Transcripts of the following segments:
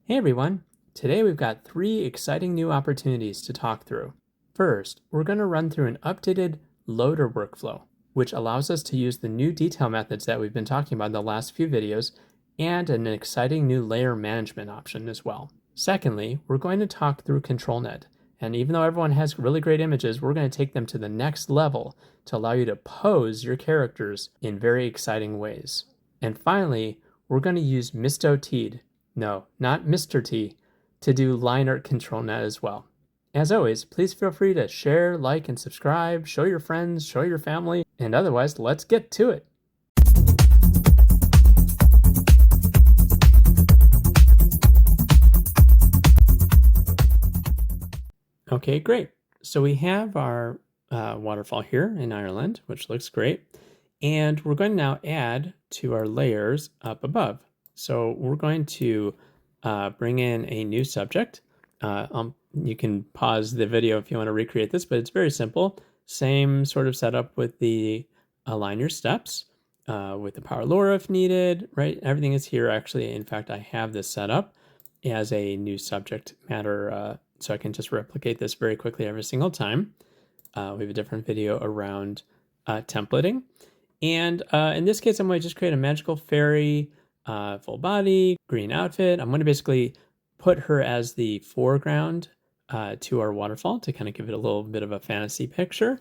Hey everyone! Today we've got 3 exciting new opportunities to talk through. First, we're going to run through an updated loader workflow, which allows us to use the new detail methods that we've been talking about in the last few videos, and an exciting new layer management option as well. Secondly, we're going to talk through ControlNet, and even though everyone has really great images, we're going to take them to the next level to allow you to pose your characters in very exciting ways. And finally, we're going to use Mistoline, no, not Mr. T, to do LineArt ControlNet as well. As always, please feel free to share, like, and subscribe, show your friends, show your family, and otherwise, let's get to it. Okay, great. So we have our waterfall here in Ireland, which looks great. And we're going to now add to our layers up above. So we're going to bring in a new subject. You can pause the video if you want to recreate this, but it's very simple. Same sort of setup with the align your steps, with the power lower if needed, right? Everything is here actually. In fact, I have this set up as a new subject matter, so I can just replicate this very quickly every single time. We have a different video around templating. And in this case, I'm going to just create a magical fairy, full body, green outfit. I'm going to basically put her as the foreground to our waterfall to kind of give it a little bit of a fantasy picture.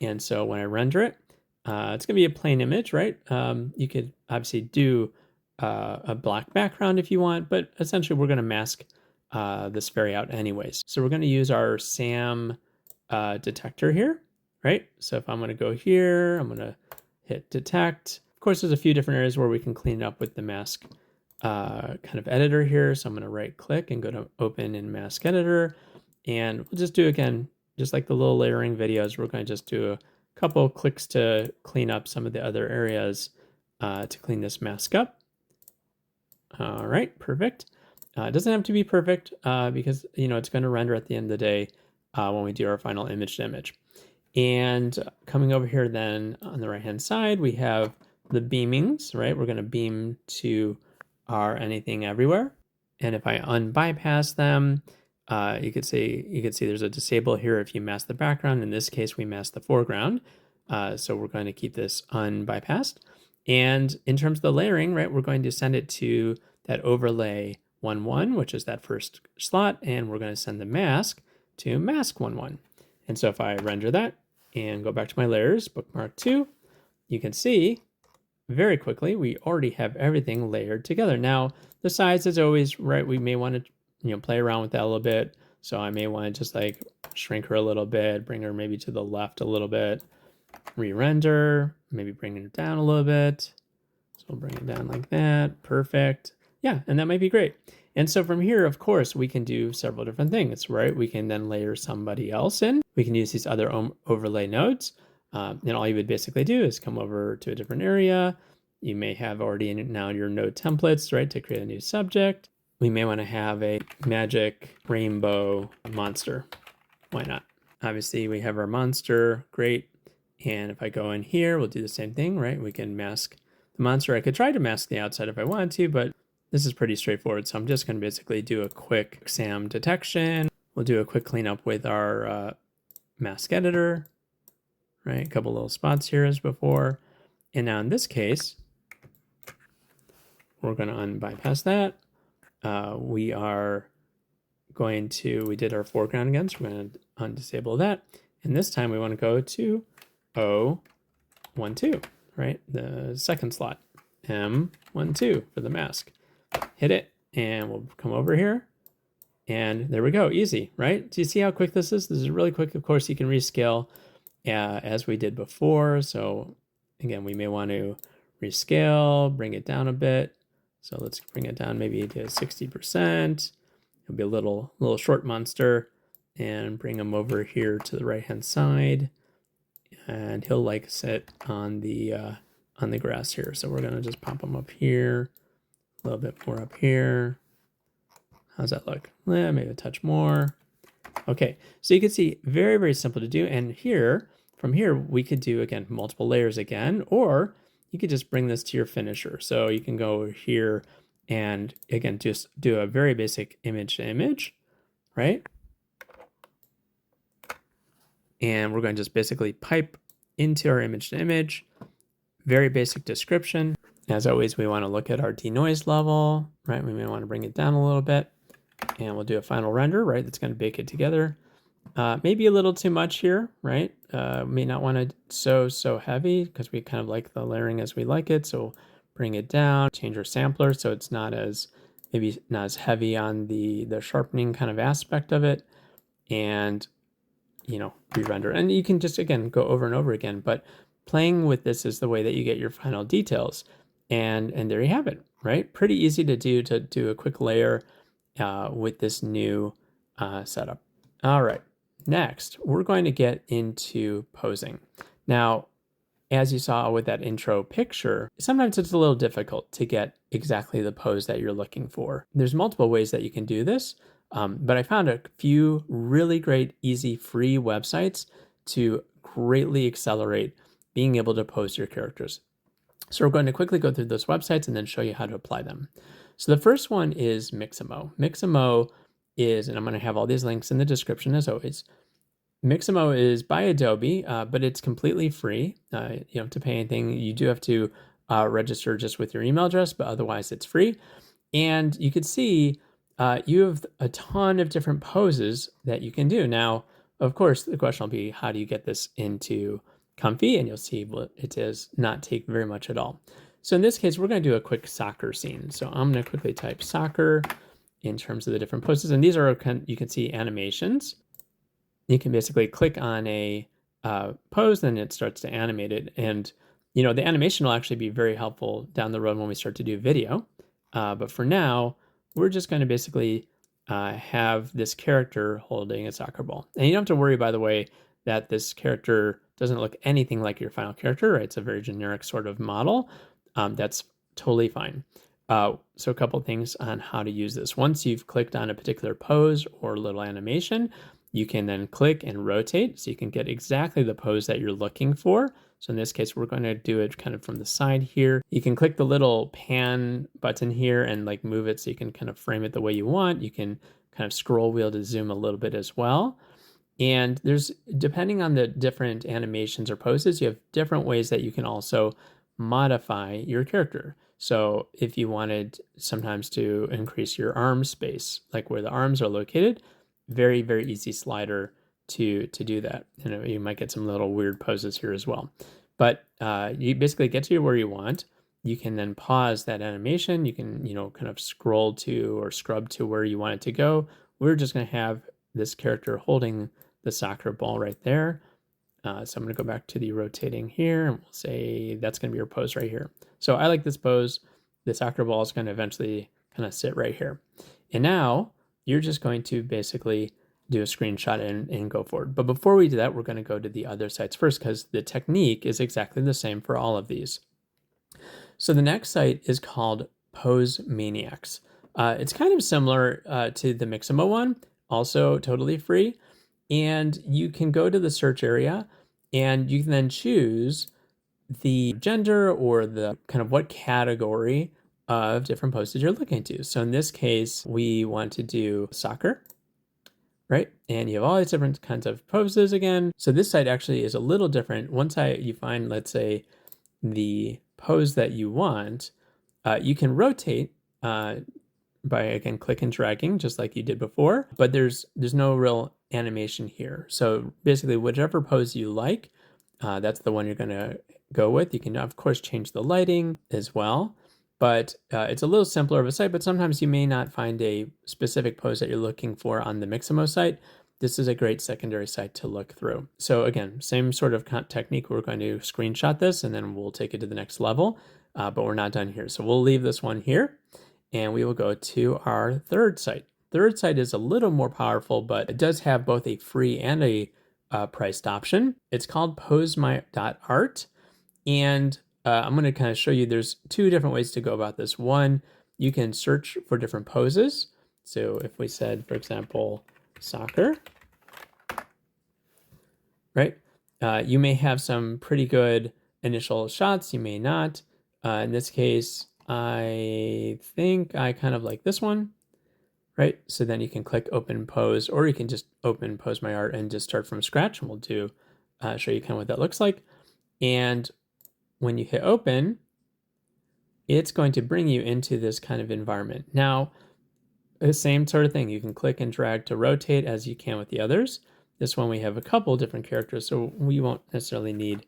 And so when I render it, it's going to be a plain image, right? You could obviously do a black background if you want, but essentially we're going to mask this fairy out anyways. So we're going to use our SAM detector here, right? So if I'm going to go here, I'm going to hit detect. Of course, there's a few different areas where we can clean it up with the mask kind of editor here. So I'm going to right click and go to open in mask editor. And we'll just do, again, just like the little layering videos, we're going to just do a couple clicks to clean up some of the other areas to clean this mask up. All right, perfect. It doesn't have to be perfect because, it's going to render at the end of the day when we do our final image to image. And coming over here then on the right-hand side, we have the beamings, right? We're going to beam to our anything everywhere. And if I unbypass them, you could see there's a disable here if you mask the background. In this case, we mask the foreground. So we're going to keep this unbypassed. And in terms of the layering, right, we're going to send it to that overlay 1, which is that first slot. And we're going to send the mask to mask 1. And so if I render that and go back to my layers, bookmark 2, you can see very quickly we already have everything layered together. Now, the size is always, right, we may want to play around with that a little bit. So I may want to just like shrink her a little bit, bring her maybe to the left a little bit, re-render, maybe bring it down a little bit. So we'll bring it down like that. Perfect. Yeah, and that might be great. And so from here, of course, we can do several different things, right? We can then layer somebody else in. We can use these other overlay nodes. And all you would basically do is come over to a different area. You may have already now your node templates, right, to create a new subject. We may want to have a magic rainbow monster. Why not? Obviously, we have our monster. Great. And if I go in here, we'll do the same thing, right? We can mask the monster. I could try to mask the outside if I wanted to, but this is pretty straightforward. So I'm just going to basically do a quick SAM detection. We'll do a quick cleanup with our mask editor, right? A couple little spots here as before. And now in this case, we're going to unbypass that. We did our foreground again, so we're going to undisable that. And this time we want to go to O12, right? The second slot, M12 for the mask. Hit it, and we'll come over here. And there we go, easy, right? Do you see how quick this is? This is really quick. Of course, you can rescale as we did before. So again, we may want to rescale, bring it down a bit. So let's bring it down maybe to 60%. It'll be a little short monster, and bring him over here to the right-hand side. And he'll like sit on the grass here. So we're gonna just pop him up here, a little bit more up here. How's that look? Maybe a touch more. Okay, so you can see very, very simple to do. And here, from here, we could do, again, multiple layers again, or you could just bring this to your finisher. So you can go here And again, just do a very basic image to image, right? And we're going to just basically pipe into our image to image, very basic description. As always, we want to look at our denoise level, right? We may want to bring it down a little bit, and we'll do a final render, right? That's going to bake it together. Maybe a little too much here, right? May not want it so heavy because we kind of like the layering as we like it. So bring it down, change our sampler so it's not as, maybe not as heavy on the sharpening kind of aspect of it, and re-render. And you can just, again, go over and over again, but playing with this is the way that you get your final details. And there you have it, right? Pretty easy to do a quick layer with this new setup. All right, next, we're going to get into posing. Now, as you saw with that intro picture, sometimes it's a little difficult to get exactly the pose that you're looking for. There's multiple ways that you can do this, but I found a few really great, easy, free websites to greatly accelerate being able to pose your characters. So we're going to quickly go through those websites and then show you how to apply them. So the first one is Mixamo. Mixamo is, and I'm going to have all these links in the description as always. Mixamo is by Adobe, but it's completely free. You don't have to pay anything. You do have to register just with your email address, but otherwise it's free. And you can see you have a ton of different poses that you can do. Now, of course, the question will be, how do you get this into Comfy? And you'll see it does not take very much at all. So in this case, we're going to do a quick soccer scene. So I'm going to quickly type soccer in terms of the different poses. And these are, you can see animations. You can basically click on a pose, then it starts to animate it. And, the animation will actually be very helpful down the road when we start to do video. But for now, we're just going to basically have this character holding a soccer ball. And you don't have to worry, by the way, that this character doesn't look anything like your final character, right? It's a very generic sort of model. That's totally fine. So a couple things on how to use this. Once you've clicked on a particular pose or little animation, you can then click and rotate so you can get exactly the pose that you're looking for. So in this case, we're going to do it kind of from the side here. You can click the little pan button here and move it so you can kind of frame it the way you want. You can kind of scroll wheel to zoom a little bit as well. And there's, depending on the different animations or poses, you have different ways that you can also modify your character. So if you wanted sometimes to increase your arm space, like where the arms are located, very, very easy slider to do that. And you might get some little weird poses here as well. But you basically get to where you want. You can then pause that animation. You can, kind of scroll to or scrub to where you want it to go. We're just going to have this character holding the soccer ball right there. So I'm going to go back to the rotating here, and we'll say that's going to be your pose right here. So I like this pose. The soccer ball is going to eventually kind of sit right here. And now you're just going to basically do a screenshot and go forward. But before we do that, we're going to go to the other sites first because the technique is exactly the same for all of these. So the next site is called Pose Maniacs. It's kind of similar to the Mixamo one, also totally free. And you can go to the search area and you can then choose the gender or the kind of what category of different poses you're looking to. So in this case, we want to do soccer, right? And you have all these different kinds of poses again. So this site actually is a little different. Once you find, let's say, the pose that you want, you can rotate by, again, click and dragging just like you did before, but there's no real animation here. So basically, whichever pose you like, that's the one you're going to go with. You can, of course, change the lighting as well, but it's a little simpler of a site, but sometimes you may not find a specific pose that you're looking for on the Mixamo site. This is a great secondary site to look through. So again, same sort of technique. We're going to screenshot this and then we'll take it to the next level, but we're not done here. So we'll leave this one here and we will go to our third site. Third site is a little more powerful, but it does have both a free and a priced option. It's called posemy.art. And I'm going to kind of show you there's two different ways to go about this. One, you can search for different poses. So if we said, for example, soccer, right? You may have some pretty good initial shots. You may not. In this case, I think I kind of like this one, right? So then you can click open pose, or you can just open pose my art and just start from scratch, and we'll do show you kind of what that looks like. And when you hit open, it's going to bring you into this kind of environment. Now, the same sort of thing. You can click and drag to rotate as you can with the others. This one we have a couple different characters, so we won't necessarily need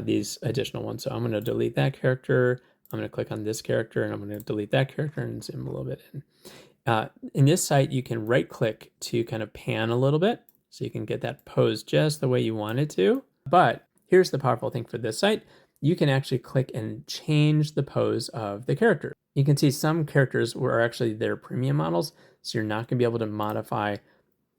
these additional ones. So I'm going to delete that character. I'm going to click on this character, and I'm going to delete that character and zoom a little bit in. In this site, you can right click to kind of pan a little bit, so you can get that pose just the way you want it to. But here's the powerful thing for this site. You can actually click and change the pose of the character. You can see some characters were actually their premium models, so you're not going to be able to modify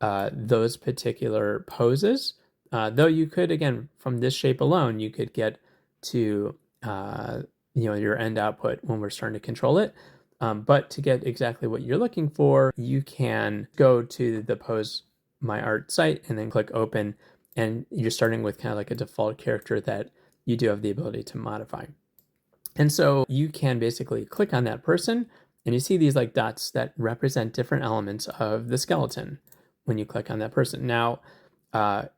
those particular poses. Though you could, again, from this shape alone, you could get to your end output when we're starting to control it. But to get exactly what you're looking for, you can go to the Pose My Art site and then click open, and you're starting with kind of like a default character that you do have the ability to modify. And so you can basically click on that person, and you see these like dots that represent different elements of the skeleton when you click on that person. Now,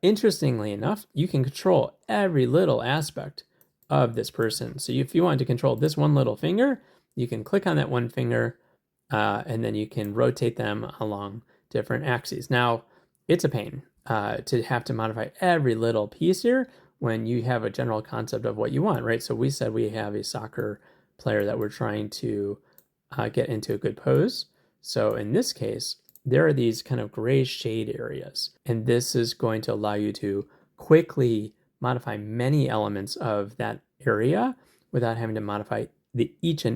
interestingly enough, you can control every little aspect of this person. So if you want to control this one little finger, you can click on that one finger, and then you can rotate them along different axes. Now, it's a pain to have to modify every little piece here when you have a general concept of what you want, right? So we said we have a soccer player that we're trying to get into a good pose. So in this case, there are these kind of gray shade areas, and this is going to allow you to quickly modify many elements of that area without having to modify each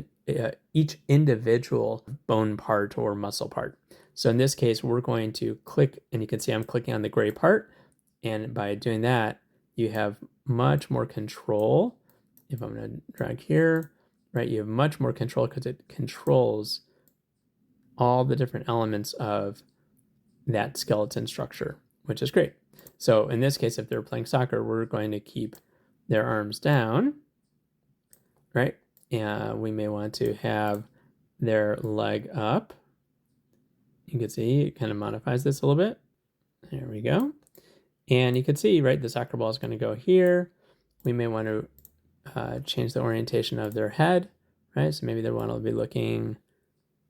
individual bone part or muscle part. So in this case, we're going to click, and you can see I'm clicking on the gray part, and by doing that, you have much more control. If I'm going to drag here, right, you have much more control because it controls all the different elements of that skeleton structure, which is great. So in this case, if they're playing soccer, we're going to keep their arms down, right? And we may want to have their leg up. You can see it kind of modifies this a little bit. There we go. And you can see, right, the soccer ball is going to go here. We may want to change the orientation of their head, right? So maybe they want to be looking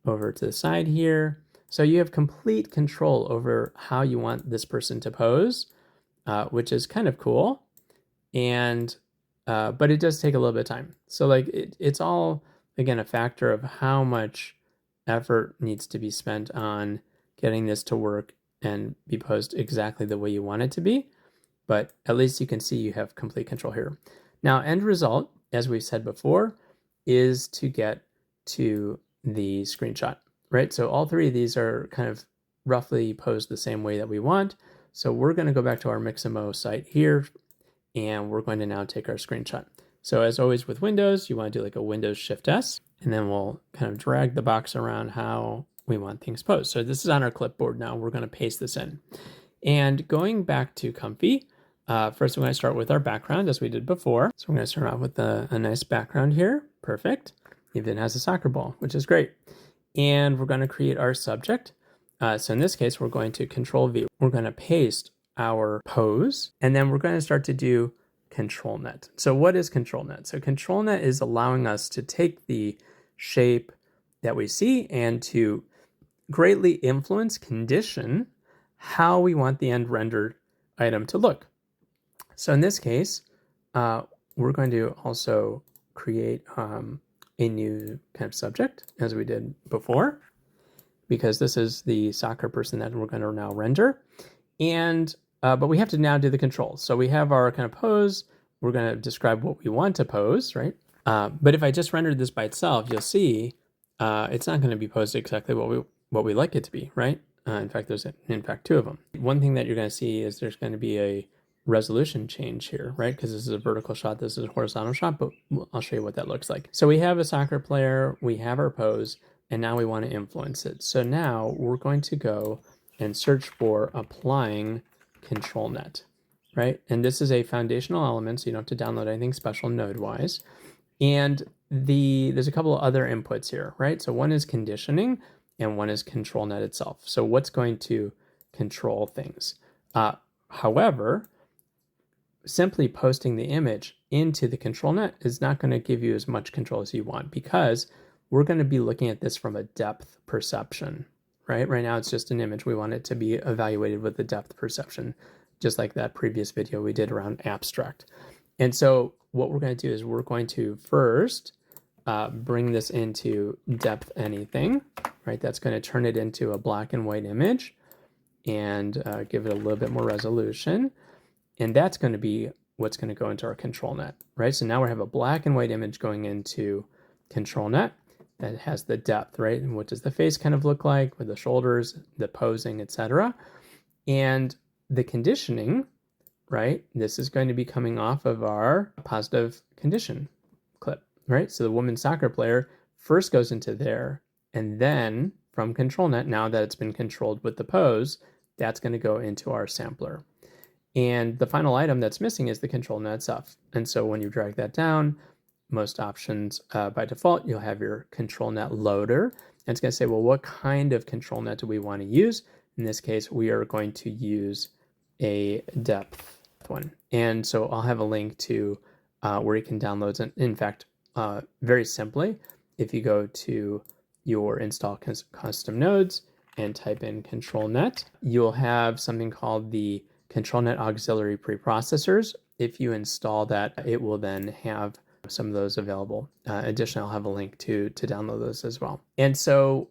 over to the side here. So you have complete control over how you want this person to pose, which is kind of cool. And but it does take a little bit of time. So like it's all, again, a factor of how much effort needs to be spent on getting this to work and be posed exactly the way you want it to be. But at least you can see you have complete control here. Now, end result, as we've said before, is to get to the screenshot, right? So all three of these are kind of roughly posed the same way that we want. So we're going to go back to our Mixamo site here, and we're going to now take our screenshot. So as always with Windows, you want to do like a Windows Shift S, and then we'll kind of drag the box around how we want things posed. So this is on our clipboard now. We're going to paste this in. And going back to Comfy, first we're going to start with our background as we did before. So we're going to start off with a nice background here. Perfect. Even has a soccer ball, which is great. And we're going to create our subject. So in this case, we're going to Control V. We're going to paste our pose, and then we're going to start to do ControlNet. So what is ControlNet? So ControlNet is allowing us to take the shape that we see and to greatly influence, condition how we want the end rendered item to look. So in this case, we're going to also create a new kind of subject as we did before, because this is the soccer person that we're going to now render. And but we have to now do the controls. So we have our kind of pose. We're going to describe what we want to pose, right? But if I just rendered this by itself, you'll see it's not going to be posed exactly what we like it to be, right? In fact, there's two of them. One thing that you're going to see is there's going to be a resolution change here, right? Because this is a vertical shot, this is a horizontal shot, but I'll show you what that looks like. So we have a soccer player, we have our pose, and now we want to influence it. So now we're going to go and search for applying ControlNet, right? And this is a foundational element, so you don't have to download anything special node-wise. And there's a couple of other inputs here, right? So one is conditioning and one is Controlnet itself. So what's going to control things? However, simply posting the image into the Controlnet is not going to give you as much control as you want, because we're going to be looking at this from a depth perception, right? Right now it's just an image. We want it to be evaluated with the depth perception, just like that previous video we did around abstract. And so what we're going to do is we're going to first bring this into depth anything, right? That's going to turn it into a black and white image and give it a little bit more resolution. And that's going to be what's going to go into our Controlnet, right? So now we have a black and white image going into Controlnet that has the depth, right? And what does the face kind of look like with the shoulders, the posing, etc. And the conditioning, right? This is going to be coming off of our positive condition clip, right? So the women's soccer player first goes into there, and then from Controlnet, now that it's been controlled with the pose, that's going to go into our sampler. And the final item that's missing is the Controlnet itself. And so when you drag that down, most options by default, you'll have your Controlnet loader. And it's going to say, well, what kind of Controlnet do we want to use? In this case, we are going to use a depth one. And so I'll have a link to where you can download it. In fact, very simply, if you go to your install custom nodes and type in Controlnet, you'll have something called the Controlnet auxiliary preprocessors. If you install that, it will then have some of those available. Additionally, I'll have a link to download those as well. And so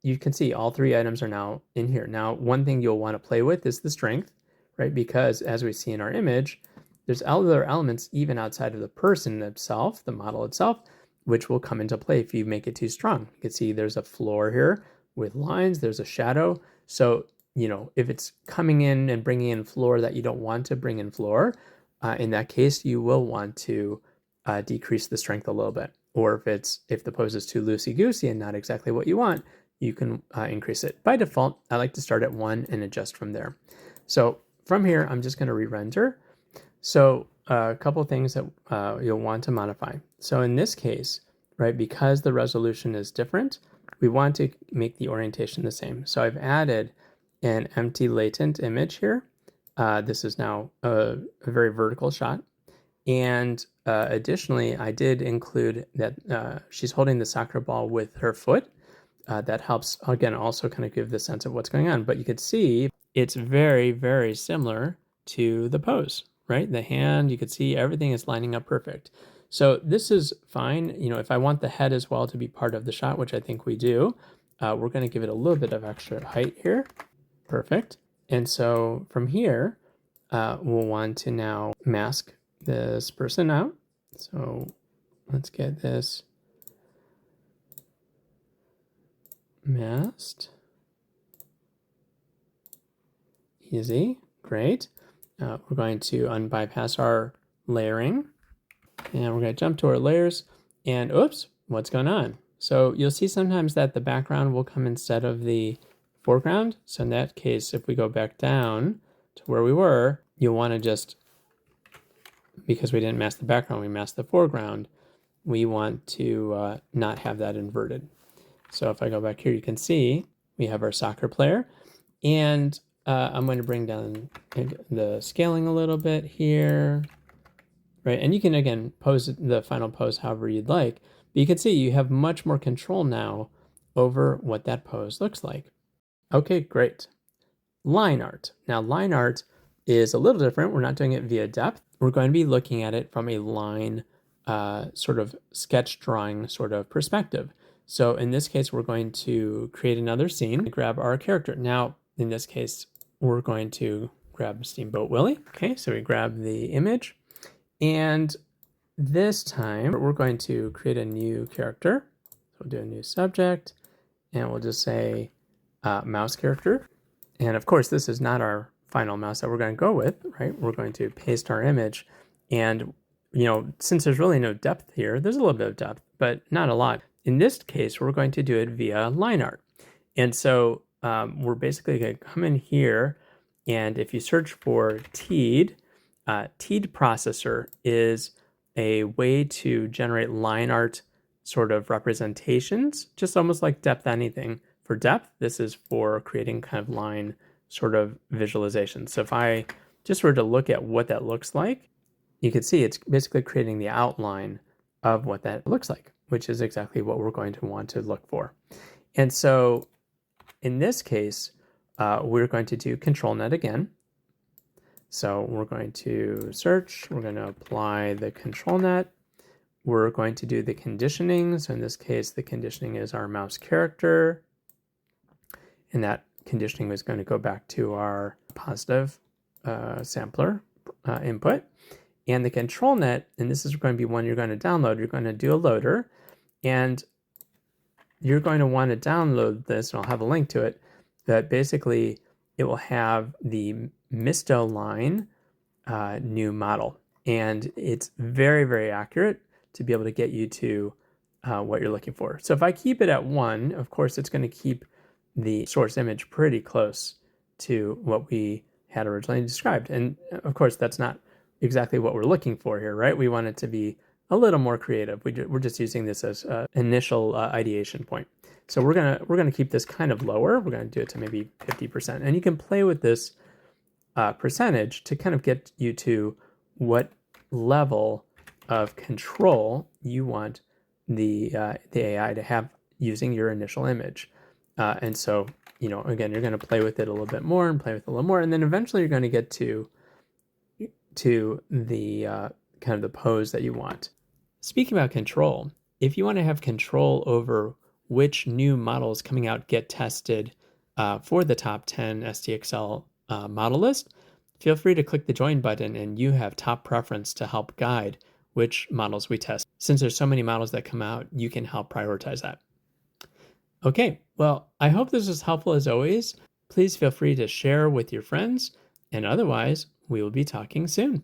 you can see all three items are now in here. Now, one thing you'll want to play with is the strength, right? Because as we see in our image, there's other elements even outside of the person itself, the model itself, which will come into play if you make it too strong. You can see there's a floor here with lines, there's a shadow. So if it's coming in and bringing in floor that you don't want to bring in floor, in that case, you will want to decrease the strength a little bit. Or if the pose is too loosey-goosey and not exactly what you want, you can increase it. By default, I like to start at 1 and adjust from there. So from here, I'm just going to re-render. So a couple things that you'll want to modify. So in this case, right, because the resolution is different, we want to make the orientation the same. So I've added an empty latent image here. This is now a very vertical shot. And additionally, I did include that she's holding the soccer ball with her foot. That helps, again, also kind of give the sense of what's going on. But you could see it's very, very similar to the pose, right? The hand, you could see everything is lining up perfect. So this is fine. If I want the head as well to be part of the shot, which I think we do, we're going to give it a little bit of extra height here. Perfect. And so from here, we'll want to now mask this person out. So let's get this masked. Easy. Great. We're going to unbypass our layering. And we're going to jump to our layers. And oops, what's going on? So you'll see sometimes that the background will come instead of the foreground. So in that case, if we go back down to where we were, you'll want to just, because we didn't mask the background, we masked the foreground, we want to not have that inverted. So if I go back here, you can see we have our soccer player. And I'm going to bring down the scaling a little bit here, right? And you can, again, pose the final pose however you'd like. But you can see you have much more control now over what that pose looks like. Okay, great. Line art. Now, line art is a little different. We're not doing it via depth. We're going to be looking at it from a line sort of sketch drawing sort of perspective. So in this case, we're going to create another scene, grab our character. Now, in this case, we're going to grab Steamboat Willie. Okay, so we grab the image. And this time, we're going to create a new character. So we'll do a new subject, and we'll just say mouse character. And of course, this is not our final mouse that we're going to go with, right? We're going to paste our image. And, since there's really no depth here, there's a little bit of depth, but not a lot. In this case, we're going to do it via LineArt. And so we're basically going to come in here, and if you search for TEED, TEED processor is a way to generate line art sort of representations, just almost like depth anything. For depth, this is for creating kind of line sort of visualization. So if I just were to look at what that looks like, you can see it's basically creating the outline of what that looks like, which is exactly what we're going to want to look for. And so in this case, we're going to do ControlNet again. So we're going to search, we're going to apply the ControlNet. We're going to do the conditioning. So in this case, the conditioning is our mouse character. And that conditioning is going to go back to our positive sampler input. And the ControlNet, and this is going to be one you're going to download, you're going to do a loader. And you're going to want to download this, and I'll have a link to it, that basically it will have the Mistoline new model. And it's very, very accurate to be able to get you to what you're looking for. So if I keep it at 1, of course, it's going to keep the source image pretty close to what we had originally described. And of course, that's not exactly what we're looking for here, right? We want it to be a little more creative. We're just using this as an initial ideation point. So we're gonna keep this kind of lower. We're gonna do it to maybe 50%, and you can play with this percentage to kind of get you to what level of control you want the AI to have using your initial image. And so, you know, again, you're going to play with it a little bit more and play with it a little more, and then eventually you're going to get to the kind of the pose that you want. Speaking about control, if you want to have control over which new models coming out get tested for the top 10 STXL model list, feel free to click the join button and you have top preference to help guide which models we test. Since there's so many models that come out, you can help prioritize that. Okay, well, I hope this was helpful as always. Please feel free to share with your friends, and otherwise, we will be talking soon.